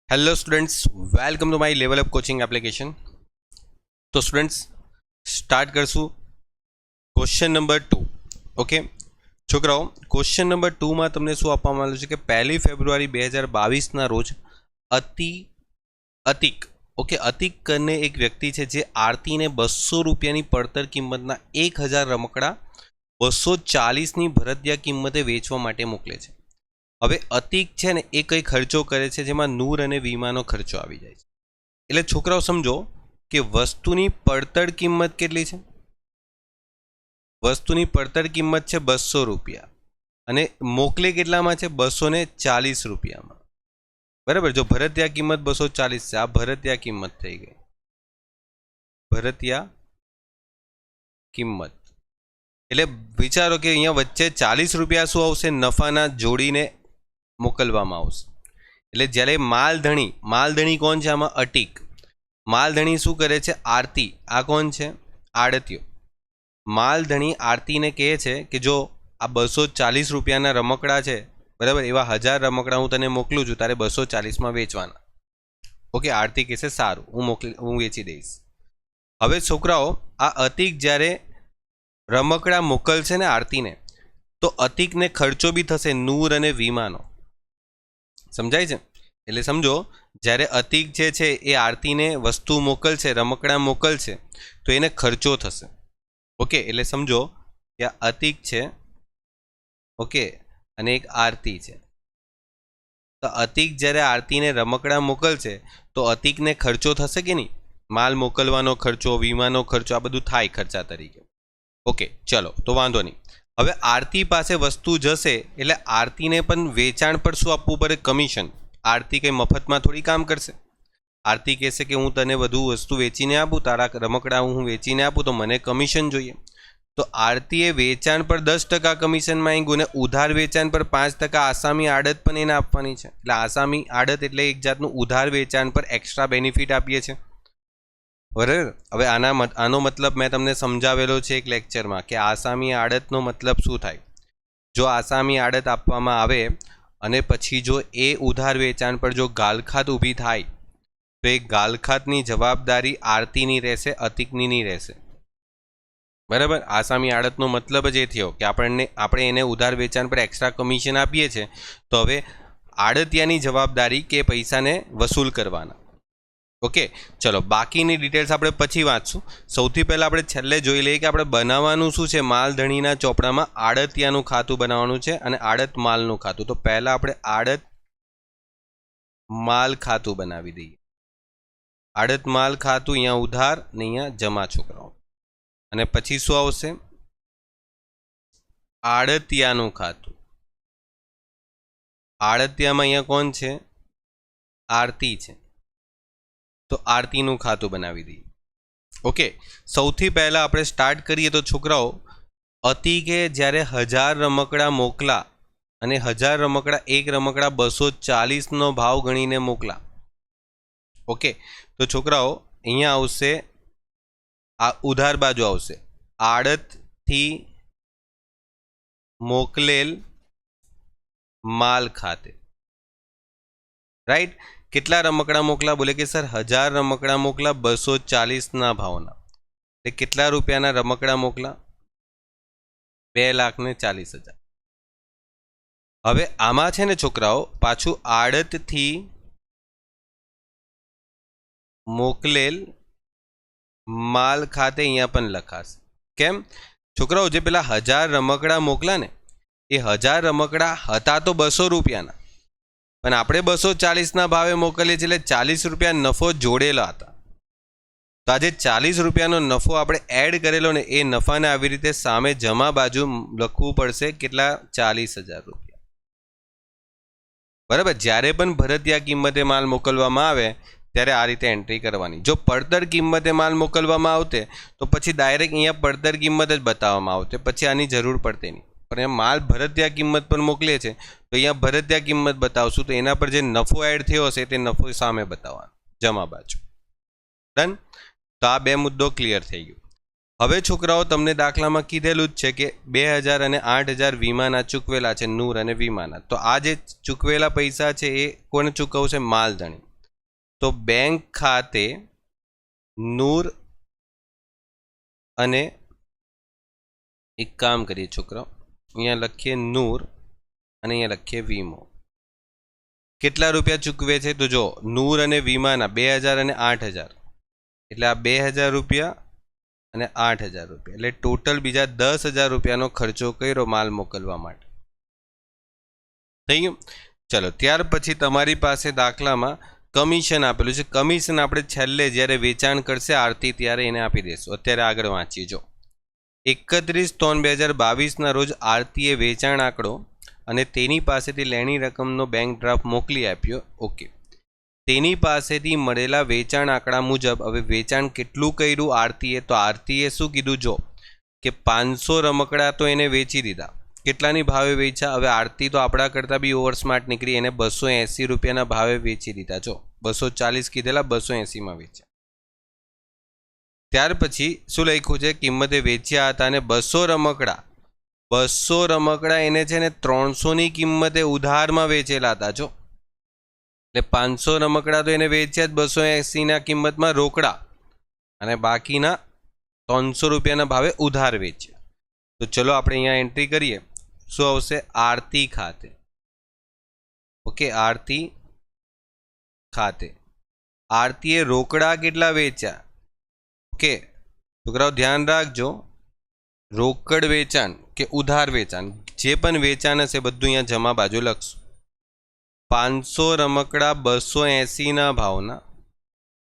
Hello students, welcome to my level up coaching application. तो students start करशू question number 2। Okay छोकराओ, question number 2 में तमने शू आपवामां आवेलुं छे कि 1 फेब्रुआरी 2022 ना रोज अतीक ओके अतीक करने एक व्यक्ति है जे आरती ने 200 रुपयानी પડતર किंमतना 1000 रमकड़ा 240 ની ભરતિયા કિંમતે વેચવા માટે મોકલે છે। હવે અતિક છે ને એ કઈ ખર્ચો કરે છે જેમાં નૂર અને વીમાનો ખર્ચો આવી જાય છે। એટલે છોકરાઓ સમજો કે વસ્તુની પડતર કિંમત કેટલી છે। વસ્તુની પડતર કિંમત છે 200 રૂપિયા અને મોકલે કેટલામાં છે 240 રૂપિયામાં। બરાબર, જો ભરતિયા કિંમત 240 છે, આ ભરતિયા કિંમત થઈ ગઈ, ભરતિયા કિંમત। એટલે વિચારો કે અહીંયા વચ્ચે 40 રૂપિયા શું આવશે, નફાના જોડીને મોકલવામાં આવશે। એટલે જ્યારે માલધણી કોણ છે આમાં, અટીક। માલધણી શું કરે છે, આરતી। આ કોણ છે, આડતિયો। માલધણી આરતીને કહે છે કે જો આ 240 રૂપિયાના રમકડા છે, બરાબર, એવા 1000 રમકડા હું તને મોકલું છું, તારે 240માં વેચવાના। ઓકે, આરતી કહેશે સારું, હું વેચી દઈશ। હવે છોકરાઓ, આ અતીક જ્યારે રમકડા મોકલશે ને આરતીને, તો અતીકને ખર્ચો બી થશે નૂર અને વીમાનો। સમજાય છે? એટલે સમજો, જ્યારે અતીક જે છે એ આરતીને વસ્તુ મોકલશે, રમકડા મોકલશે, તો એને ખર્ચો થશે। ઓકે, એટલે સમજો કે આ અતીક છે, ઓકે, અને એક આરતી છે। તો અતીક જ્યારે આરતીને રમકડા મોકલશે તો અતીકને ખર્ચો થશે કે નહીં? માલ મોકલવાનો ખર્ચો, વીમાનો ખર્ચો, આ બધું થાય ખર્ચા તરીકે। ઓકે ચલો, તો વાંધો નહીં। હવે આરતી પાસે વસ્તુ જશે એટલે આરતીને પણ વેચાણ પર શું આપવું પડે, કમિશન। આરતી કંઈ મફતમાં થોડી કામ કરશે। આરતી કહેશે કે હું તને વધુ વસ્તુ વેચીને આપું, તારા રમકડા હું વેચીને આપું તો મને કમિશન જોઈએ। તો આરતીએ વેચાણ પર 10% કમિશન માંગ્યું ને ઉધાર વેચાણ પર 5% આસામી આડત પણ એને આપવાની છે। એટલે આસામી આડત એટલે એક જાતનું ઉધાર વેચાણ પર એક્સ્ટ્રા બેનિફિટ આપીએ છીએ, બરાબર। હવે આનો મતલબ મેં તમને સમજાવેલો છે એક લેક્ચરમાં કે આસામી આડતનો મતલબ શું થાય। જો આસામી આડત આપવામાં આવે અને પછી જો એ ઉધાર વેચાણ પર જો ગાલખાત ઊભી થાય તો એ ગાલખાતની જવાબદારી આરતીની રહેશે, અતીકની નહીં રહેશે, બરાબર। આસામી આડતનો મતલબ જ એ થયો કે આપણે એને ઉધાર વેચાણ પર એક્સ્ટ્રા કમિશન આપીએ છીએ, તો હવે આડતિયાની જવાબદારી કે પૈસાને વસૂલ કરવાના। ઓકે ચલો, બાકીની ડિટેલ્સ આપણે પછી વાંચશું। સૌથી પહેલાં આપણે છેલ્લે જોઈ લઈએ કે આપણે બનાવવાનું શું છે। માલધણીના ચોપડામાં આડતિયાનું ખાતું બનાવવાનું છે અને આડત માલનું ખાતું। તો પહેલાં આપણે આડત માલ ખાતું બનાવી દઈએ। આડત માલ ખાતું, અહીંયા ઉધાર ને અહીંયા જમા છોકરાઓ, અને પછી શું આવશે, આડતિયાનું ખાતું। આડતિયામાં અહીંયા કોણ છે, આરતી છે, તો આરતીનું ખાતું બનાવી દઈએ। ઓકે, સૌથી પહેલાં આપણે સ્ટાર્ટ કરીએ તો છોકરાઓ, અતીકે જ્યારે 1000 રમકડા મોકલા અને 1000 રમકડા, એક રમકડા 240નો ભાવ ગણીને મોકલા। ઓકે, તો છોકરાઓ અહીંયા આવશે, આ ઉધાર બાજુ આવશે, આડતથી મોકલેલ માલ ખાતે, રાઈટ। કેટલા રમકડા મોકલા, બોલે કે સર 1000 રમકડા મોકલા 240ના ભાવના। એટલે કેટલા રૂપિયાના રમકડા મોકલા, 2,40,000। હવે આમાં છે ને છોકરાઓ પાછું આડતથી મોકલેલ માલ ખાતે અહીંયા પણ લખાશે। કેમ છોકરાઓ, જે પેલા 1000 રમકડા મોકલા ને, એ 1000 રમકડા હતા તો 200 રૂપિયાના, પણ આપણે 240ના ભાવે મોકલીએ છીએ, એટલે 40 રૂપિયા નફો જોડેલા હતા। તો આજે 40 રૂપિયાનો નફો આપણે એડ કરેલો ને, એ નફાને આવી રીતે સામે જમા બાજુ લખવું પડશે, કેટલા, 40,000 રૂપિયા, બરાબર। જ્યારે પણ ભરતિયા કિંમતે માલ મોકલવામાં આવે ત્યારે આ રીતે એન્ટ્રી કરવાની। જો પડતર કિંમતે માલ મોકલવામાં આવતે તો પછી ડાયરેક્ટ અહીંયા પડતર કિંમત જ બતાવવામાં આવતે, પછી આની જરૂર પડતે નહીં। પણ અહીંયા માલ ભરતિયા કિંમત પર મોકલે છે તો અહીંયા ભરતિયા કિંમત બતાવશું, તો એના પર જે નફો એડ થયો હશે તે નફો સામે બતાવવાનો, જમા બાજુ। ડન। તો આ બે મુદ્દો ક્લિયર થઈ ગયો। હવે છોકરાઓ, તમને દાખલામાં કીધેલું જ છે કે 2000 અને 8000 વીમાના ચૂકવેલા છે, નૂર અને વીમાના। તો આ જે ચૂકવેલા પૈસા છે એ કોને ચૂકવશે, માલધણી। તો બેંક ખાતે નૂર અને એક કામ કરીએ છોકરાઓ, અહીંયા લખીએ નૂર અને અહીંયા લખીએ વીમો. કેટલા રૂપિયા ચૂકવે છે? તો જો નૂર અને વીમાના 2000 અને 8000, એટલે આ 2000 રૂપિયા અને 8000 રૂપિયા, એટલે ટોટલ બીજા 10,000 રૂપિયાનો ખર્ચો કર્યો માલ મોકલવા માટે. થઈ ગયું? ચલો, ત્યાર પછી તમારી પાસે દાખલામાં કમિશન આપેલું છે. કમિશન આપણે છેલ્લે જ્યારે વેચાણ કરશે આરતી ત્યારે એને આપી દઈશું. અત્યારે આગળ વાંચીએ. જો 31/3/2022ના રોજ આરતીએ વેચાણ આંકડો અને તેની પાસેથી લેણી રકમનો બેંક ડ્રાફ્ટ મોકલી આપ્યો. ઓકે, તેની પાસેથી મળેલા વેચાણ આંકડા મુજબ હવે વેચાણ કેટલું કર્યું આરતીએ? તો આરતીએ શું કીધું? જો કે 500 રમકડા તો એને વેચી દીધા. કેટલાની ભાવે વેચ્યા? હવે આરતી તો આપણા કરતાં બી ઓવર સ્માર્ટ નીકળી, એને 280 રૂપિયાના ભાવે વેચી દીધા. જો 240 કીધેલા, 280માં વેચ્યા. ત્યાર પછી શું લખ્યું છે? કિંમતે વેચ્યા હતા અને 200 રમકડા એને છે ને 300ની કિંમતે ઉધારમાં વેચેલા હતા. જો એટલે 500 રમકડા તો એને વેચ્યા જ 280ના કિંમતમાં રોકડા, અને બાકીના 300 રૂપિયાના ભાવે ઉધાર વેચ્યા. તો ચલો આપણે અહીંયા એન્ટ્રી કરીએ. શું આવશે? આરતી ખાતે. ઓકે, આરતી ખાતે આરતીએ રોકડા કેટલા વેચ્યા? ઓકે છોકરાઓ ધ્યાન રાખજો, રોકડ વેચાણ કે ઉધાર વેચાણ, જે પણ વેચાણ હશે બધું અહીંયા જમા બાજુ લખશું. 500 રમકડા 280ના ભાવના,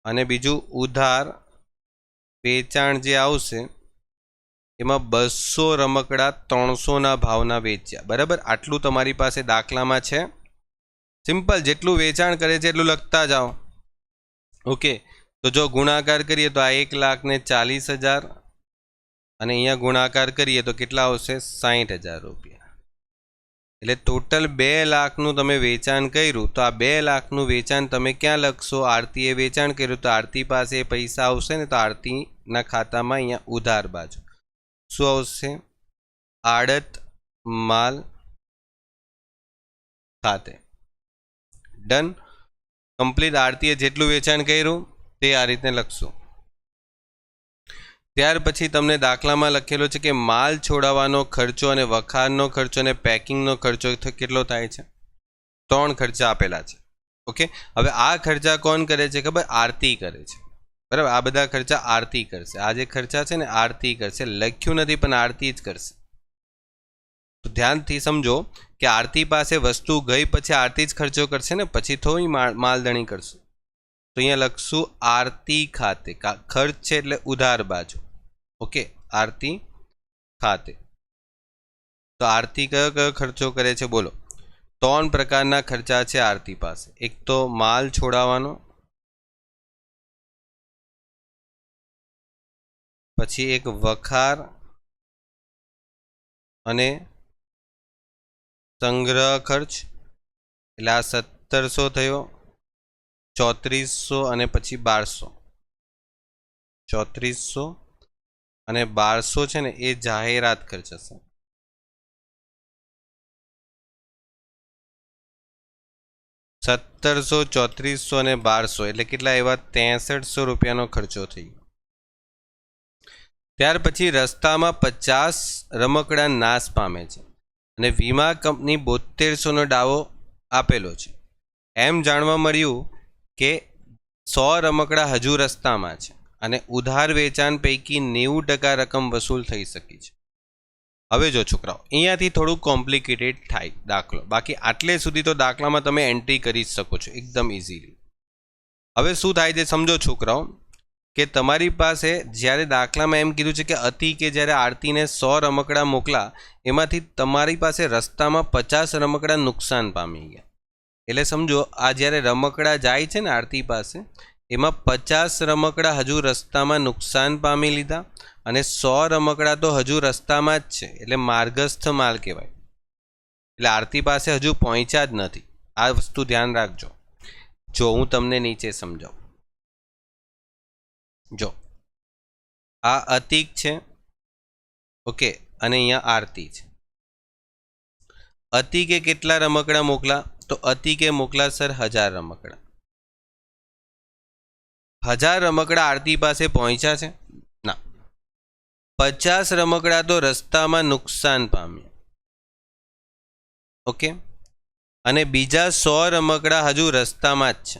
અને બીજું ઉધાર વેચાણ જે આવશે એમાં 200 રમકડા 300ના ભાવના વેચ્યા. બરાબર, આટલું તમારી પાસે દાખલામાં છે. સિમ્પલ, જેટલું વેચાણ કરે છે એટલું લખતા જાઓ. ઓકે, તો જો ગુણાકાર કરીએ તો આ 1,40,000 અને અહીંયા ગુણાકાર કરીએ તો કેટલા આવશે? 60,000 રૂપિયા. એટલે ટોટલ 2 લાખનું તમે વેચાણ કર્યું. તો આ 2 લાખનું વેચાણ તમે ક્યાં લખશો? આરતીએ વેચાણ કર્યું તો આરતી પાસે પૈસા આવશે ને, તો આરતીના ખાતામાં અહીંયા ઉધાર બાજુ શું આવશે? આડત માલ ખાતે. Done, complete. આરતીએ જેટલું વેચાણ કર્યું તે આ રીતે લખશું. ત્યાર પછી તમને દાખલામાં લખેલો છે કે માલ છોડાવવાનો ખર્ચો અને વખારનો ખર્ચો અને પેકિંગનો ખર્ચો કેટલો થાય છે? 3 ખર્ચા આપેલા છે. ઓકે, હવે આ ખર્ચા કોણ કરે છે ખબર? આરતી કરે છે. બરાબર, આ બધા ખર્ચા આરતી કરશે. આ જે ખર્ચા છે ને આરતી કરશે. લખ્યું નથી પણ આરતી જ કરશે. તો ધ્યાનથી સમજો કે આરતી પાસે વસ્તુ ગઈ પછી આરતી જ ખર્ચો કરશે ને, પછી થોડી માલધણી કરશું. તો અહીંયા લખશું આરતી ખાતે. ખર્ચ છે એટલે ઉધાર બાજુ. ઓકે, આરતી ખાતે. તો આરતી કયો કયો ખર્ચો કરે છે? બોલો. 3 પ્રકારના ખર્ચા છે આરતી પાસે. એક તો માલ છોડાવવાનો, પછી એક વખાર અને સંગ્રહ ખર્ચ, એટલે આ 1700 થયો, 3400 અને પછી 1200. 3400 અને 1200 છે ને એ જાહેરાત ખર્ચ હશે. સત્તરસો, 3400 અને 1200 એટલે કેટલા? એવા 6300 રૂપિયાનો ખર્ચો થઈ ગયો. ત્યાર પછી રસ્તામાં 50 રમકડા નાશ પામે છે અને વીમા કંપની 7200નો દાવો આપેલો છે. એમ જાણવા મળ્યું કે 100 રમકડા હજુ રસ્તામાં છે અને ઉધાર વેચાણ પૈકી 90% રકમ વસૂલ થઈ શકી છે. હવે જો છોકરાઓ, અહીંયાથી થોડું કોમ્પ્લિકેટેડ થાય દાખલો, બાકી આટલે સુધી તો દાખલામાં તમે એન્ટ્રી કરી શકો છો એકદમ ઇઝીલી. હવે શું થાય છે સમજો છોકરાઓ, કે તમારી પાસે જ્યારે દાખલામાં એમ કીધું છે કે અતિ કે જ્યારે આરતીને 100 રમકડા મોકલા, એમાંથી તમારી પાસે રસ્તામાં 50 રમકડા નુકસાન પામી ગયા. એટલે સમજો આ જ્યારે રમકડા જાય છે ને આરતી પાસે, એમાં 50 રમકડા હજુ રસ્તામાં નુકસાન પામી લીધા અને 100 રમકડા તો હજુ રસ્તામાં જ છે, એટલે માર્ગસ્થ માલ કહેવાય. એટલે આરતી પાસે હજુ પહોંચ્યા જ નથી. આ વસ્તુ ધ્યાન રાખજો. જો હું તમને નીચે સમજાવું. જો આ અતિક છે, ઓકે, અને અહીંયા આરતી છે. અતિકે કેટલા રમકડા મોકલા? તો અતિકે મોકલા સર 1000 રમકડા. 1000 રમકડા આરતી પાસે પહોંચ્યા છે? ના. 50 રમકડા તો રસ્તામાં નુકસાન પામ્યા. ઓકે, અને બીજા 100 રમકડા હજુ રસ્તામાં જ છે,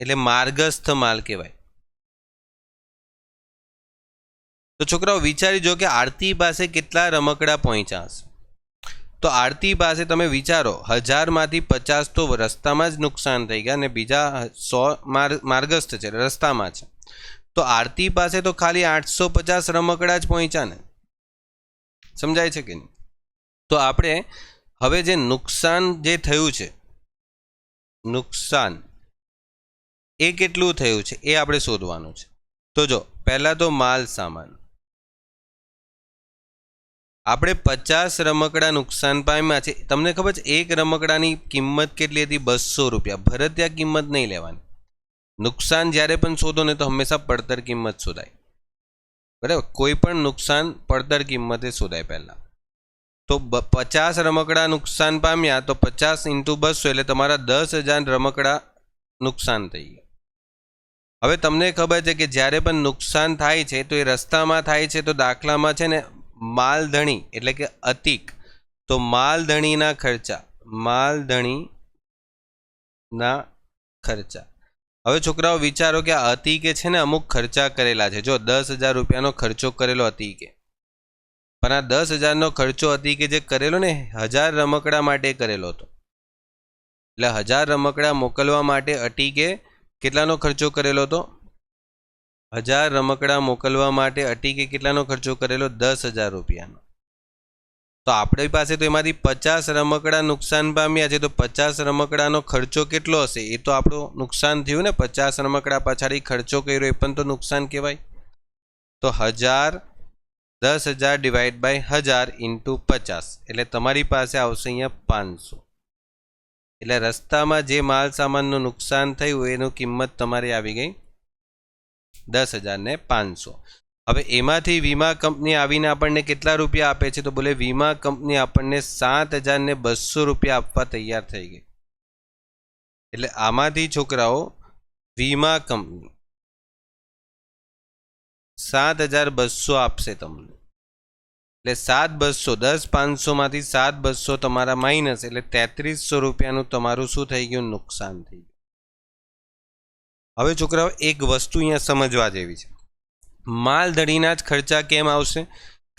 એટલે માર્ગસ્થ માલ કહેવાય. તો છોકરાઓ વિચારી જો કે આરતી પાસે કેટલા રમકડા પહોંચ્યા હશે. તો આરતી પાસે તમે વિચારો 1000માંથી 50 તો રસ્તામાં જ નુકસાન થઈ ગયા અને બીજા 100 માર્ગસ્થ છે, રસ્તામાં છે. તો આરતી પાસે તો ખાલી 850 રમકડા જ પહોંચ્યા ને. સમજાય છે કે નહીં? તો આપણે હવે જે નુકસાન જે થયું છે, નુકસાન એ કેટલું થયું છે એ આપણે શોધવાનું છે. તો જો પહેલા તો માલ સામાન, આપણે 50 રમકડા નુકસાન પામ્યા છે. તમને ખબર છે એક રમકડાની કિંમત કેટલી હતી? 200 રૂપિયા. ભરતિયા કિંમત નહીં લેવાની. નુકસાન જ્યારે પણ શોધો ને તો હંમેશા પડતર કિંમત શોધાય. બરાબર, કોઈ પણ નુકસાન પડતર કિંમતે શોધાય પહેલા. તો 50 રમકડા નુકસાન પામ્યા તો 50 × 200 એટલે તમારા 10,000 રમકડા નુકસાન થઈ ગયા. હવે તમને ખબર છે કે જ્યારે પણ નુકસાન થાય છે તો એ રસ્તામાં થાય છે. તો દાખલામાં છે ને માલધણી એટલે કે અતિક, તો માલધણીના ખર્ચા, માલધણીના ખર્ચા. હવે છોકરાઓ વિચારો કે આ અતિકે છે ને અમુક ખર્ચા કરેલા છે. જો 10,000 રૂપિયાનો ખર્ચો કરેલો અતિકે, પણ આ 10,000નો ખર્ચો અતિકે જે કરેલો ને 1000 રમકડા માટે કરેલો હતો. એટલે 1000 રમકડા મોકલવા માટે અતિકે કેટલાનો ખર્ચો કરેલો હતો? 1000 રમકડા મોકલવા માટે અતિકે કેટલાનો ખર્ચો કરેલો? 10,000 રૂપિયાનો. તો આપણી પાસે તો એમાંથી 50 રમકડા નુકસાન પામ્યા છે. તો 50 રમકડાનો ખર્ચો કેટલો હશે? એ તો આપણું નુકસાન થયું ને. 50 રમકડા પાછળ ખર્ચો કર્યો એ પણ તો નુકસાન કહેવાય. તો 1000 10,000 ડિવાઈડ બાય 1000 × 50 એટલે તમારી પાસે આવશે અહીંયા 500. એટલે રસ્તામાં જે માલ સામાનનું નુકસાન થયું એનું કિંમત તમારી આવી ગઈ 10,000 ને 500. હવે એમાંથી વીમા કંપની આવીને આપણને કેટલા રૂપિયા આપે છે? તો બોલે વીમા કંપની આપણને 7,200 રૂપિયા આપવા તૈયાર થઈ ગઈ. એટલે આમાંથી છોકરાઓ વીમા કંપની 7,200 આપશે તમને. એટલે 7,200 10,500માંથી 7,200 તમારા માઇનસ, એટલે 3,300 રૂપિયાનું તમારું શું થઈ ગયું? નુકસાન થઈ ગયું. હવે છોકરાઓ એક વસ્તુ અહીંયા સમજવા જેવી છે. માલધણીના જ ખર્ચા કેમ આવશે?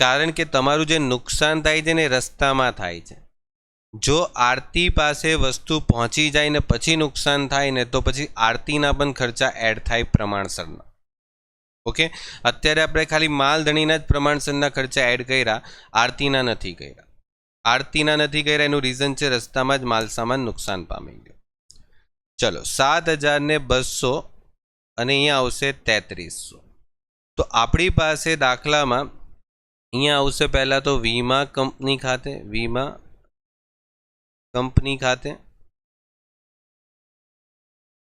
કારણ કે તમારું જે નુકસાન થાય છે ને રસ્તામાં થાય છે. જો આરતી પાસે વસ્તુ પહોંચી જાય ને પછી નુકસાન થાય ને તો પછી આરતીના પણ ખર્ચા એડ થાય પ્રમાણસરના. ઓકે, અત્યારે આપણે ખાલી માલધણીના જ પ્રમાણસરના ખર્ચા એડ કર્યા, આરતીના નથી કર્યા. આરતીના નથી કર્યા એનું રીઝન છે રસ્તામાં જ માલસામાન નુકસાન પામી ગયો. ચલો 7,200 અને અહીંયા આવશે 3,300. તો આપણી પાસે દાખલામાં અહીંયા આવશે પહેલાં તો વીમા કંપની ખાતે, વીમા કંપની ખાતે,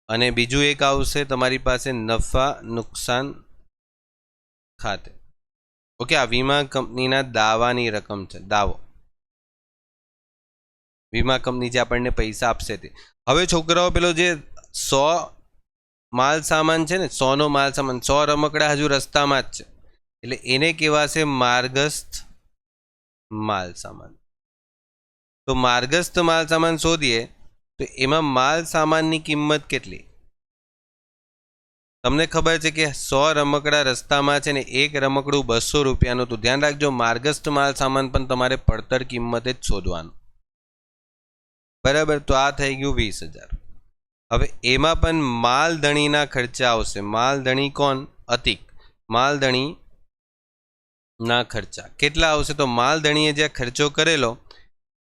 અને બીજું એક આવશે તમારી પાસે નફા નુકસાન ખાતે. ઓકે, આ વીમા કંપનીના દાવાની રકમ છે. દાવો, વીમા કંપની જે આપણને પૈસા આપશે તે. હવે છોકરાઓ પેલો જે 100 માલ સામાન છે ને, 100નો માલ સામાન, 100 રમકડા હજુ રસ્તામાં જ છે, એટલે એને કહેવાશે માર્ગસ્થ માલ સામાન. તો માર્ગસ્થ માલ સામાન શોધીએ તો એમાં માલ સામાનની કિંમત કેટલી? તમને ખબર છે કે 100 રમકડા રસ્તામાં છે ને એક રમકડું 200 રૂપિયાનું. તો ધ્યાન રાખજો માર્ગસ્થ માલ સામાન પણ તમારે પડતર કિંમતે જ શોધવાનું. બરાબર, તો આ થઈ ગયું 20,000. હવે એમાં પણ માલધણીના ખર્ચા આવશે. માલધણી કોણ? અતિક. માલધણીના ખર્ચા કેટલા આવશે? તો માલધણીએ જે ખર્ચો કરેલો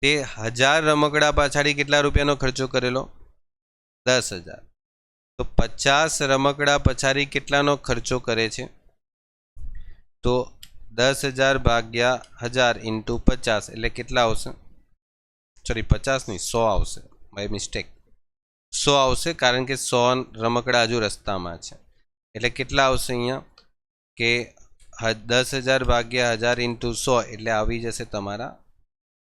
તે 1000 રમકડા પાછળ કેટલા રૂપિયાનો ખર્ચો કરેલો? 10,000. તો 50 રમકડા પછાડી કેટલાનો ખર્ચો કરે છે? તો 10,000 ભાગ્યા 1000 × 50 એટલે કેટલા આવશે? સોરી 50 નહીં 100 આવશે, બાય મિસ્ટેક 100 આવશે, કારણ કે 100 રમકડા હજુ રસ્તામાં છે. એટલે કેટલા આવશે અહીંયા કે 10,000 ભાગ્યા 1000 × 100 એટલે આવી જશે તમારા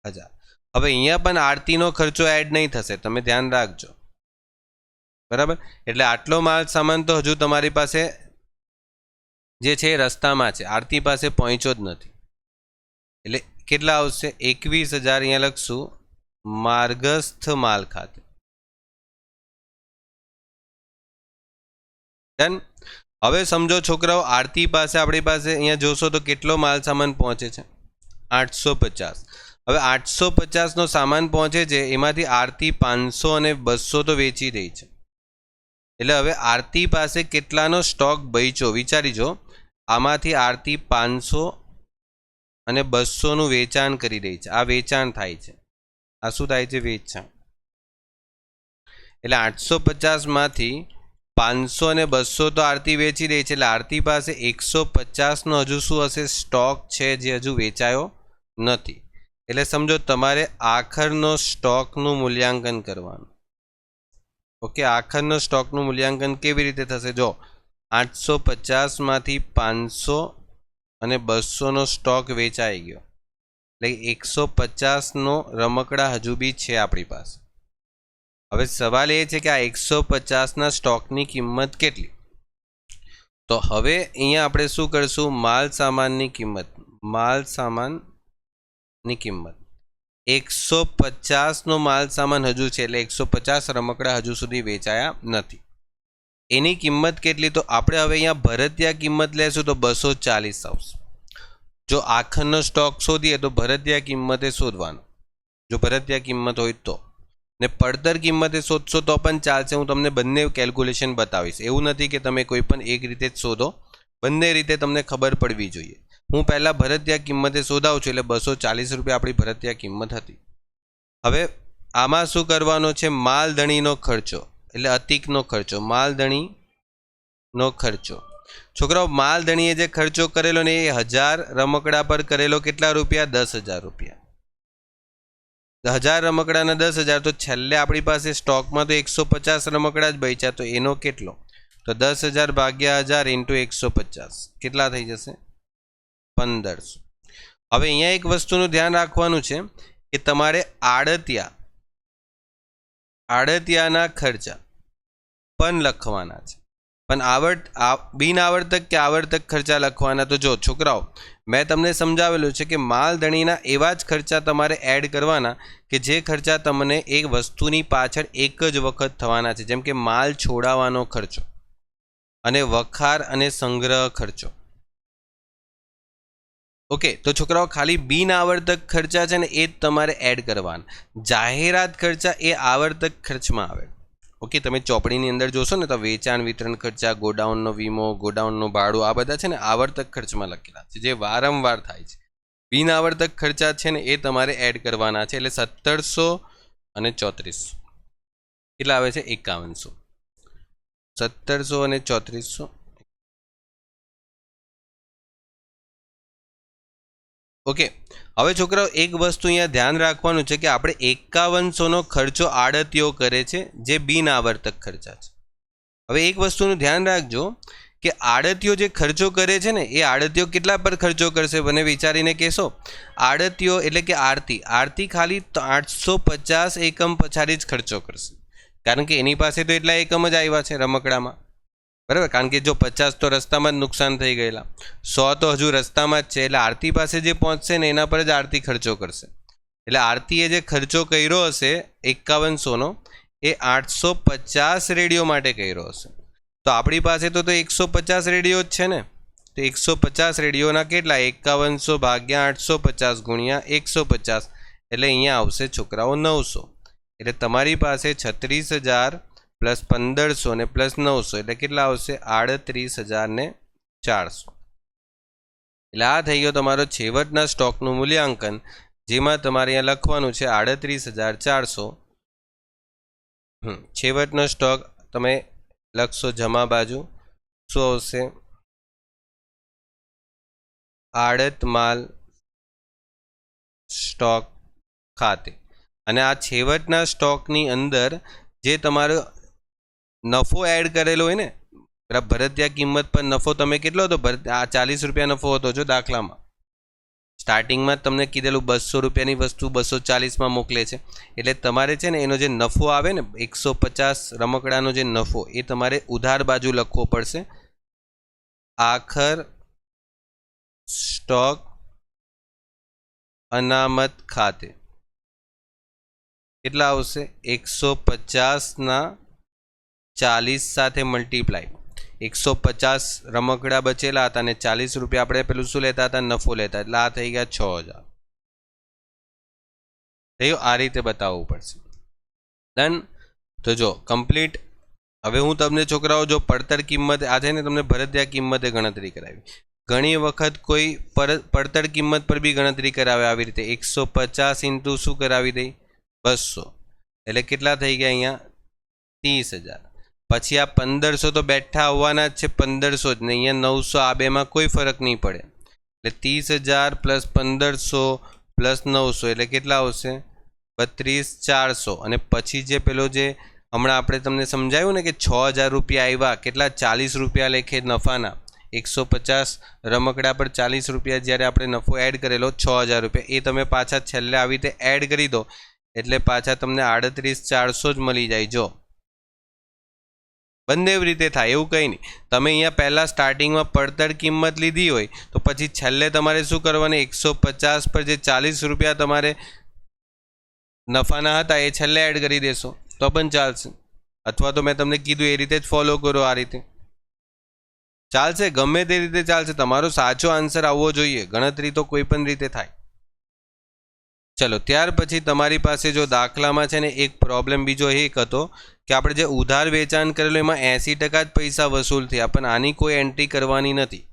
1000. હવે અહીંયા પણ આરતીનો ખર્ચો એડ નહીં થશે, તમે ધ્યાન રાખજો. બરાબર. એટલે આટલો માલ સામાન તો હજુ તમારી પાસે જે છે એ રસ્તામાં છે, આરતી પાસે પહોંચ્યો જ નથી. એટલે કેટલા આવશે? 21,000 અહીંયા લખશું માર્ગસ્થ માલ ખાતે. ડન. હવે સમજો છોકરાઓ, આરતી પાસે આપણી પાસે અહીંયા જોશો તો કેટલો માલ સામાન પહોંચે છે? 850. હવે 850નો સામાન પહોંચે છે, એમાંથી આરતી 500 અને 200 તો વેચી રહી છે. એટલે હવે આરતી પાસે કેટલાનો સ્ટોક બચ્યો વિચારી જો. આમાંથી આરતી 500 અને 200નું વેચાણ કરી રહી છે. આ વેચાણ થાય છે. આ શું થાય છે? વેચાણ. એટલે 850માંથી 500 અને 200 તો આરતી વેચી રહી છે. એટલે આરતી પાસે 150નો હજુ શું હશે? સ્ટોક છે, જે હજુ વેચાયો નથી. એટલે સમજો તમારે આખરનો સ્ટોકનું મૂલ્યાંકન કરવાનું. ઓકે, આખરનો સ્ટોકનું મૂલ્યાંકન કેવી રીતે થશે? જો 850માંથી 500 અને 200નો સ્ટોક વેચાઈ ગયો, એટલે 150નો રમકડા હજુ બી છે આપણી પાસે. હવે સવાલ એ છે કે આ 150ના સ્ટોકની કિંમત કેટલી? તો હવે અહીંયા આપણે શું કરશું? માલ સામાનની કિંમત. માલ સામાનની કિંમત 150નો માલ સામાન હજુ છે, એટલે 150 રમકડા હજુ સુધી વેચાયા નથી. એની કિંમત કેટલી? તો આપણે હવે અહીંયા ભરતિયા કિંમત લેશું તો 240 આવશે. જો આખરનો સ્ટોક શોધીએ તો ભરતિયા કિંમતે શોધવાનો, જો ભરતિયા કિંમત હોય તો. ને પડતર કિંમતે શોધશો તો પણ ચાલશે. હું તમને બંને કેલ્ક્યુલેશન બતાવીશ. એવું નથી કે તમે કોઈ પણ એક રીતે જ શોધો, બંને રીતે તમને ખબર પડવી જોઈએ. હું પહેલાં ભરતિયા કિંમતે શોધાવું છું, એટલે 240 રૂપિયા આપણી ભરતિયા કિંમત હતી. હવે આમાં શું કરવાનો છે? માલધણીનો ખર્ચો, એટલે અતિકનો ખર્ચો. માલધણીનો ખર્ચો. છોકરાઓ, માલધણીએ જે ખર્ચો કરેલો ને એ 1000 રમકડા પર કરેલો કેટલા રૂપિયા? 10,000 રૂપિયા. 1000 રમકડાના 10,000, તો છેલ્લે આપણી પાસે સ્ટોકમાં તો 150 રમકડા જ બચ્યા, તો એનો કેટલો? તો 10,000 ભાગ્યા 1000 ઇન્ટુ 150 કેટલા થઈ જશે? 1500. હવે અહીંયા એક વસ્તુનું ધ્યાન રાખવાનું છે કે તમારે આડતિયાના ખર્ચા પણ લખવાના છે, પણ બિન આવર્તક કે આવર્તક ખર્ચા લખવાના. તો જો છોકરાઓ, મેં તમને સમજાવેલું છે કે માલધણીના એવા જ ખર્ચા તમારે એડ કરવાના કે જે ખર્ચા તમને એક વસ્તુની પાછળ એક જ વખત થવાના છે, જેમ કે માલ છોડાવવાનો ખર્ચો અને વખાર અને સંગ્રહ ખર્ચો. ઓકે, તો છોકરાઓ ખાલી બિન આવર્તક ખર્ચા છે ને એ જ તમારે એડ કરવાના. જાહેરાત ખર્ચા એ આવર્તક ખર્ચમાં આવે. ઓકે, તમે ચોપડીની અંદર જોશો ને તો વેચાણ વિતરણ ખર્ચા, ગોડાઉનનો વીમો, ગોડાઉનનું ભાડું, આ બધા છે ને આવર્તક ખર્ચમાં લખેલા છે, જે વારંવાર થાય છે. બિન આવર્તક ખર્ચા છે ને એ તમારે એડ કરવાના છે. એટલે 1700 અને 3400 કેટલા આવે છે? 5100. 1700 અને 3400. ઓકે, હવે છોકરાઓ એક વસ્તુ અહીંયા ધ્યાન રાખવાનું છે કે આપણે 5100નો ખર્ચો આડતીઓ કરે છે, જે બિન આવર્તક ખર્ચા છે. હવે એક વસ્તુનું ધ્યાન રાખજો કે આડતીઓ જે ખર્ચો કરે છે ને એ આડતીઓ કેટલા પર ખર્ચો કરશે? મને વિચારીને કહેશો. આડતીઓ એટલે કે આરતી ખાલી 850 એકમ પછાડી જ ખર્ચો કરશે, કારણ કે એની પાસે તો એટલા એકમ જ આવ્યા છે રમકડામાં. બરાબર, કારણ કે જો 50 તો રસ્તામાં જ નુકસાન થઈ ગયેલા, 100 તો હજુ રસ્તામાં જ છે. એટલે આરતી પાસે જે પહોંચશે ને એના પર જ આરતી ખર્ચો કરશે. એટલે આરતીએ જે ખર્ચો કર્યો હશે 5100નો એ 850 રેડિયો માટે કર્યો હશે. તો આપણી પાસે તો 150 રેડિયો જ છે ને, તો 150 રેડિયોના કેટલા? 5100 ભાગ્યા 850 ગુણ્યા 150, એટલે અહીંયા આવશે છોકરાઓ 900. એટલે તમારી પાસે 36,000 પ્લસ 1500 ને પ્લસ 900 એટલે કેટલા આવશે? 38,400. એટલે આ થઈ ગયો તમારો છેવટના સ્ટોકનું મૂલ્યાંકન, જેમાં તમારે અહીંયા લખવાનું છે 38,400. છેવટનો સ્ટોક તમે લખશો જમા બાજુ, શું આવશે? આડત માલ સ્ટોક ખાતે. અને આ છેવટના સ્ટોકની અંદર જે તમારો નફો એડ કરેલો હોય ને, ભરતિયા કિંમત પર નફો તમે કેટલો હતો? આ 40 રૂપિયા નફો હતો જો દાખલામાં, સ્ટાર્ટિંગમાં તમને કીધેલું 200 રૂપિયાની વસ્તુ 240માં મોકલે છે, એટલે તમારે છે ને એનો જે નફો આવે ને 150 રમકડાનો જે નફો એ તમારે ઉધાર બાજુ લખવો પડશે. આખર સ્ટોક અનામત ખાતે કેટલા આવશે? 150 40 સાથે મલ્ટીપ્લાય. 150 રમકડા બચેલા હતા અને 40 રૂપિયા આપણે પેલું શું લેતા હતા? નફો લેતા. એટલે આ થઈ ગયા 6000. થયું? આ રીતે બતાવવું પડશે. ડન. તો જો કમ્પ્લીટ. હવે હું તમને છોકરાઓ જો પડતર કિંમત આ છે ને તમને ભરતિયા કિંમતે ગણતરી કરાવી. ઘણી વખત કોઈ પડતર કિંમત પર બી ગણતરી કરાવે આવી રીતે 150 ઇન્ટુ શું કરાવી દઈ? 200. એટલે કેટલા થઈ ગયા અહીંયા? 30000. પછી આ 1500 તો બેઠા આવવાના જ છે, 1500 જ ને અહીંયા 900. આ બેમાં કોઈ ફરક નહીં પડે. એટલે 30000 પ્લસ 1500 પ્લસ 900 એટલે કેટલા આવશે? 32400. અને પછી જે પેલો જે હમણાં આપણે તમને સમજાવ્યું ને કે 6000 રૂપિયા આવ્યા, કેટલા? 40 રૂપિયા લેખે નફાના. 150 રમકડા પર 40 રૂપિયા જ્યારે આપણે નફો એડ કરેલો 6000 રૂપિયા, એ તમે પાછા છેલ્લે આવી રીતે એડ કરી દો એટલે પાછા તમને 38400 જ મળી જાય. જો બંને રીતે થાય એવું કંઈ નહીં. તમે અહીંયા પહેલાં સ્ટાર્ટિંગમાં પડતર કિંમત લીધી હોય તો પછી છેલ્લે તમારે શું કરવાનું? 150 પર જે 40 રૂપિયા તમારે નફાના હતા એ છેલ્લે એડ કરી દેશો તો પણ ચાલશે. અથવા તો મેં તમને કીધું એ રીતે જ ફોલો કરો. આ રીતે ચાલશે, ગમે તે રીતે ચાલશે. તમારો સાચો આન્સર આવવો જોઈએ. ગણતરી તો કોઈ પણ રીતે થાય. ચલો, ત્યાર પછી તમારી પાસે જો દાખલામાં છે ને એક પ્રોબ્લેમ બીજો એક હતો કે આપણે જે ઉધાર વેચાણ કરેલું એમાં 80% જ પૈસા વસૂલ થયા, પણ આની કોઈ એન્ટ્રી કરવાની નથી.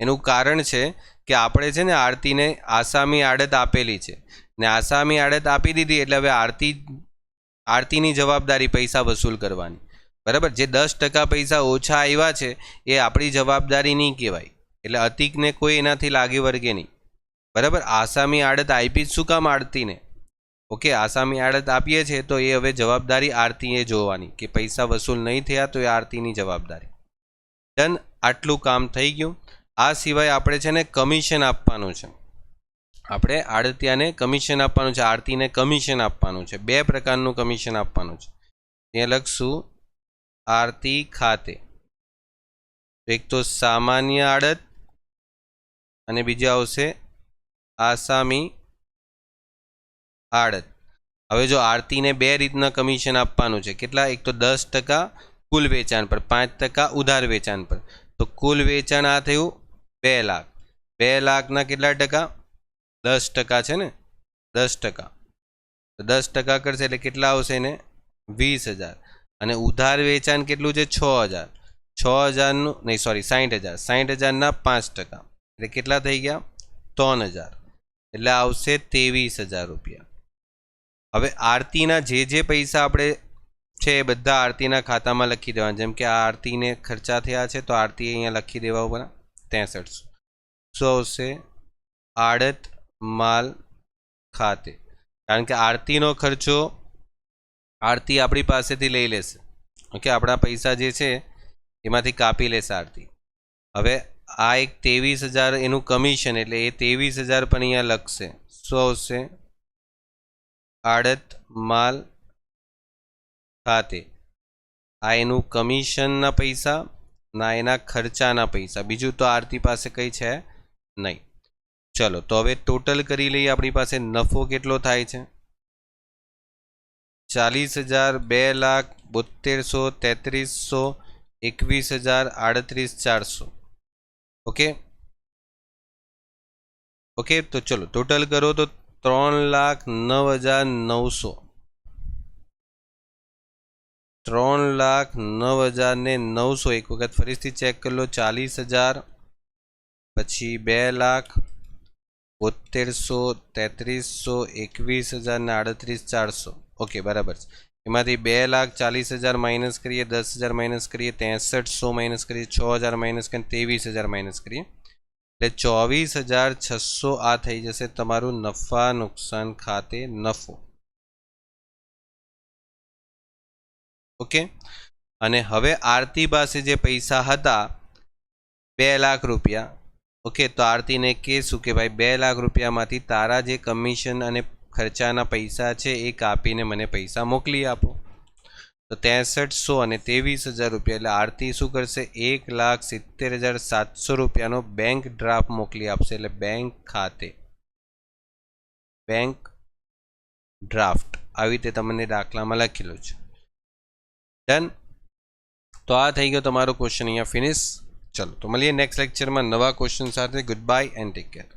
એનું કારણ છે કે આપણે છે ને આરતીને આસામી આડત આપેલી છે ને આસામી આડત આપી દીધી એટલે હવે આરતીની જવાબદારી પૈસા વસૂલ કરવાની. બરાબર. જે 10% પૈસા ઓછા આવ્યા છે એ આપણી જવાબદારી નહીં કહેવાય. એટલે અતિકને કોઈ એનાથી લાગે વર્ગે નહીં. બરાબર. આસામી આડત આપી શું કામ? આરતીને. ઓકે, આસામી આડત આપીએ છીએ તો એ હવે જવાબદારી આરતીએ જોવાની કે પૈસા વસૂલ નહીં થયા તો એ આરતીની જવાબદારી. ડન. આટલું કામ થઈ ગયું. આ સિવાય આપણે છે ને કમિશન આપવાનું છે. આપણે આડતિયાને કમિશન આપવાનું છે, આરતીને કમિશન આપવાનું છે. 2 પ્રકારનું કમિશન આપવાનું છે. ત્યાં લખશું આરતી ખાતે. એક તો સામાન્ય આડત અને બીજી આવશે આસામી આડત. હવે જો આરતીને 2 રીતના કમિશન આપવાનું છે. કેટલા? એક તો 10% કુલ વેચાણ પર, 5% ઉધાર વેચાણ પર. તો કુલ વેચાણ આ થયું 2 લાખ. 2 લાખના કેટલા ટકા? 10% છે ને, 10%. તો 10% કરશે એટલે કેટલા આવશે એને? 20000. અને ઉધાર વેચાણ કેટલું છે? 6000. 6000નું નહીં, સોરી 60000. 60000ના 5%. એટલે કેટલા થઈ ગયા? 3000. એટલે આવશે 23000 રૂપિયા. હવે આરતીના જે પૈસા આપણે છે એ બધા આરતીના ખાતામાં લખી દેવાના. જેમ કે આ આરતીને ખર્ચા થયા છે તો આરતી અહીંયા લખી દેવા ઉપર 6300. શું આવશે? આડત માલ ખાતે. કારણ કે આરતીનો ખર્ચો આરતી આપણી પાસેથી લઈ લેશે. ઓકે, આપણા પૈસા જે છે એમાંથી કાપી લેશે આરતી. હવે આ એક 23000 એનું કમિશન એટલે એ 23000 પણ અહીંયા લખશે. શું આવશે? આડત માલ ખાતે. આ એનું કમિશનના પૈસા ના એના ખર્ચાના પૈસા. બીજું તો આરતી પાસે કંઈ છે નહીં. ચલો, તો હવે ટોટલ કરી લઈએ. આપણી પાસે નફો કેટલો થાય છે? 40000, 2,72,00, 3300, 21000, 38400. Okay okay. તો ચલો ટોટલ કરો તો 3,09,900. 3,09,900. એક વખત ફરીથી ચેક કરી લો. 40000 પછી 2,72,00, 3300, 21000 ને 38400. ઓકે, બરાબર છે. એમાંથી 2,40,000 માઇનસ કરીએ, 10,000 માઇનસ કરીએ, 6300 માઇનસ કરીએ, 6000 માઇનસ કરીએ, 23000 માઇનસ કરીએ એટલે 24,600 આ થઈ જશે તમારું નફા નુકસાન ખાતે નફો. ઓકે. અને હવે આરતી પાસે જે પૈસા હતા 2 લાખ રૂપિયા, ઓકે, તો આરતીને કહેશું કે ભાઈ 2 લાખ રૂપિયામાંથી તારા જે કમિશન અને ખર્ચાના પૈસા છે એ કાપીને મને પૈસા મોકલી આપો. તો 6300 અને 23,000 રૂપિયા, એટલે આરતી શું કરશે, 1,70,700 રૂપિયાનો બેંક ડ્રાફ્ટ મોકલી આપશે. એટલે બેંક ખાતે બેંક ડ્રાફ્ટ આવી રીતે તમને દાખલામાં લખેલું છે. ડન. તો આ થઈ ગયો તમારો ક્વેશ્ચન અહીંયા ફિનિશ. ચલો તો મળીએ નેક્સ્ટ લેક્ચરમાં નવા ક્વેશ્ચન સાથે. Good bye and take care.